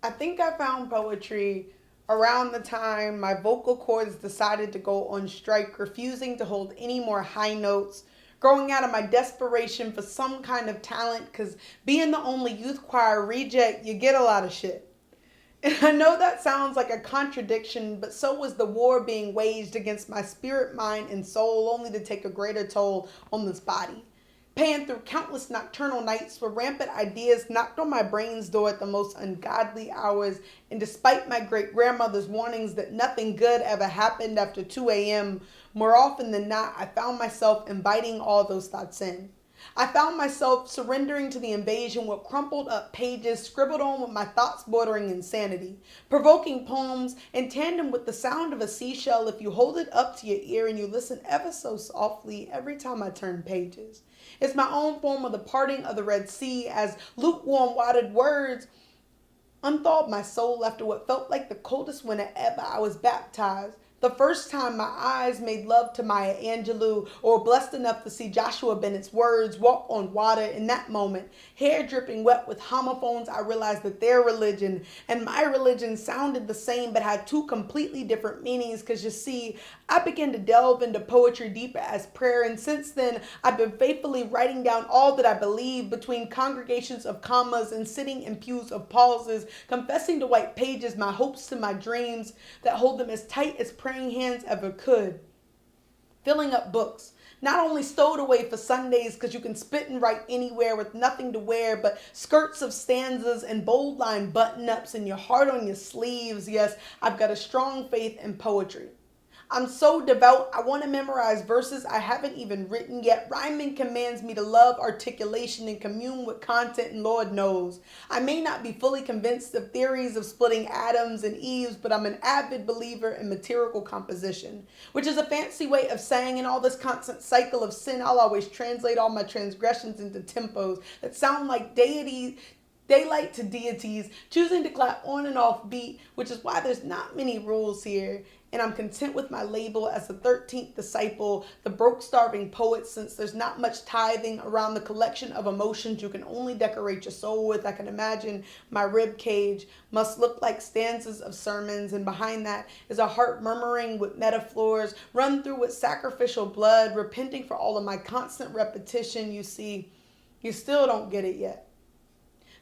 I think I found poetry around the time my vocal cords decided to go on strike, refusing to hold any more high notes, growing out of my desperation for some kind of talent, because being the only youth choir reject, you get a lot of shit. And I know that sounds like a contradiction, but so was the war being waged against my spirit, mind, and soul, only to take a greater toll on this body. Paying through countless nocturnal nights where rampant ideas knocked on my brain's door at the most ungodly hours, and despite my great grandmother's warnings that nothing good ever happened after 2 a.m., more often than not, I found myself inviting all those thoughts in. I found myself surrendering to the invasion with crumpled up pages scribbled on with my thoughts bordering insanity, provoking poems in tandem with the sound of a seashell if you hold it up to your ear and you listen ever so softly every time I turn pages. It's my own form of the parting of the Red Sea as lukewarm watered words unthawed my soul after what felt like the coldest winter ever I was baptized. The first time my eyes made love to Maya Angelou, or blessed enough to see Joshua Bennett's words walk on water, in that moment, hair dripping wet with homophones, I realized that their religion and my religion sounded the same but had two completely different meanings. Because you see, I began to delve into poetry deeper as prayer, and since then, I've been faithfully writing down all that I believe between congregations of commas and sitting in pews of pauses, confessing to white pages my hopes and my dreams that hold them as tight as praying hands ever could. Filling up books, not only stowed away for Sundays because you can spit and write anywhere with nothing to wear, but skirts of stanzas and bold line button ups and your heart on your sleeves. Yes, I've got a strong faith in poetry. I'm so devout, I want to memorize verses I haven't even written yet. Rhyming commands me to love articulation and commune with content, and Lord knows, I may not be fully convinced of theories of splitting atoms and Eves, but I'm an avid believer in material composition, which is a fancy way of saying in all this constant cycle of sin, I'll always translate all my transgressions into tempos that sound like daylight to deities, choosing to clap on and off beat, which is why there's not many rules here. And I'm content with my label as the 13th disciple, the broke starving poet, since there's not much tithing around the collection of emotions you can only decorate your soul with. I can imagine my rib cage must look like stanzas of sermons, and behind that is a heart murmuring with metaphors, run through with sacrificial blood, repenting for all of my constant repetition. You see, you still don't get it yet.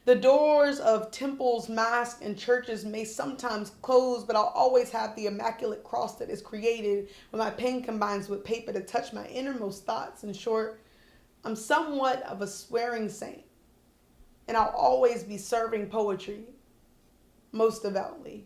The doors of temples, mosques, and churches may sometimes close, but I'll always have the immaculate cross that is created when my pen combines with paper to touch my innermost thoughts. In short, I'm somewhat of a swearing saint, and I'll always be serving poetry most devoutly.